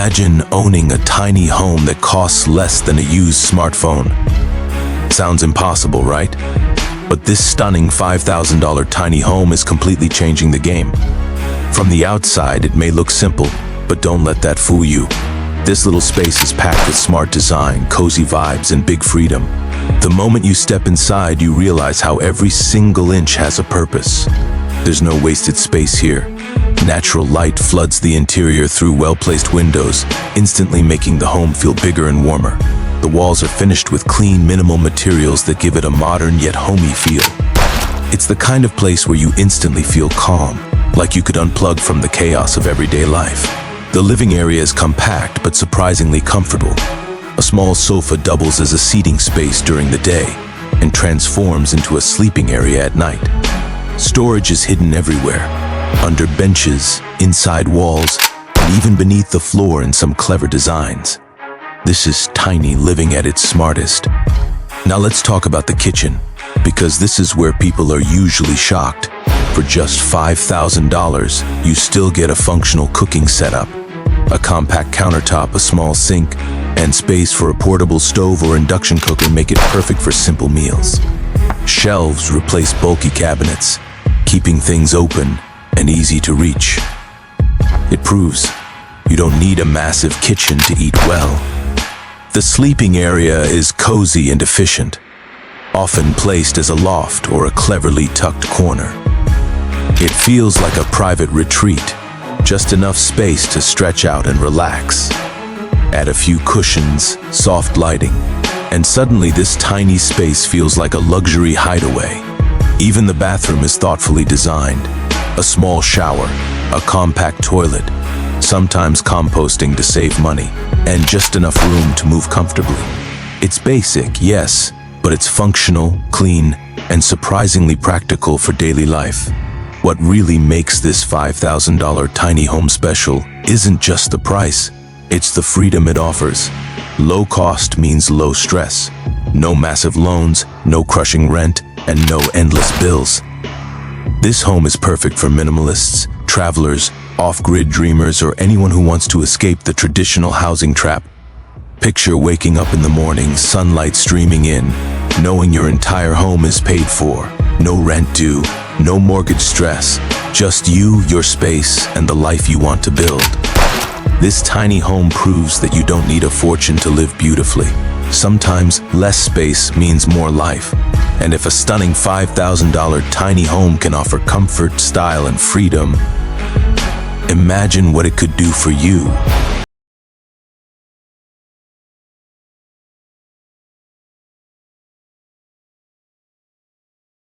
Imagine owning a tiny home that costs less than a used smartphone. Sounds impossible, right? But this stunning $5,000 tiny home is completely changing the game. From the outside, it may look simple, but don't let that fool you. This little space is packed with smart design, cozy vibes, and big freedom. The moment you step inside, you realize how every single inch has a purpose. There's no wasted space here. Natural light floods the interior through well-placed windows, instantly making the home feel bigger and warmer. The walls are finished with clean, minimal materials that give it a modern yet homey feel. It's the kind of place where you instantly feel calm, like you could unplug from the chaos of everyday life. The living area is compact but surprisingly comfortable. A small sofa doubles as a seating space during the day and transforms into a sleeping area at night. Storage is hidden everywhere, under benches, inside walls, and even beneath the floor in some clever designs. This is tiny living at its smartest. Now let's talk about the kitchen, because this is where people are usually shocked. For just $5,000, you still get a functional cooking setup. A compact countertop, a small sink, and space for a portable stove or induction cooker make it perfect for simple meals. Shelves replace bulky cabinets, keeping things open and easy to reach. It proves you don't need a massive kitchen to eat well. The sleeping area is cozy and efficient, often placed as a loft or a cleverly tucked corner. It feels like a private retreat, just enough space to stretch out and relax. Add a few cushions, soft lighting, and suddenly this tiny space feels like a luxury hideaway. Even the bathroom is thoughtfully designed. A small shower, a compact toilet, sometimes composting to save money, and just enough room to move comfortably. It's basic, yes, but it's functional, clean, and surprisingly practical for daily life. What really makes this $5,000 tiny home special isn't just the price, it's the freedom it offers. Low cost means low stress. No massive loans, no crushing rent, and no endless bills. This home is perfect for minimalists, travelers, off-grid dreamers, or anyone who wants to escape the traditional housing trap. Picture waking up in the morning, sunlight streaming in, knowing your entire home is paid for. No rent due, no mortgage stress, just you, your space, and the life you want to build. This tiny home proves that you don't need a fortune to live beautifully. Sometimes less space means more life. And if a stunning $5,000 tiny home can offer comfort, style, and freedom, imagine what it could do for you.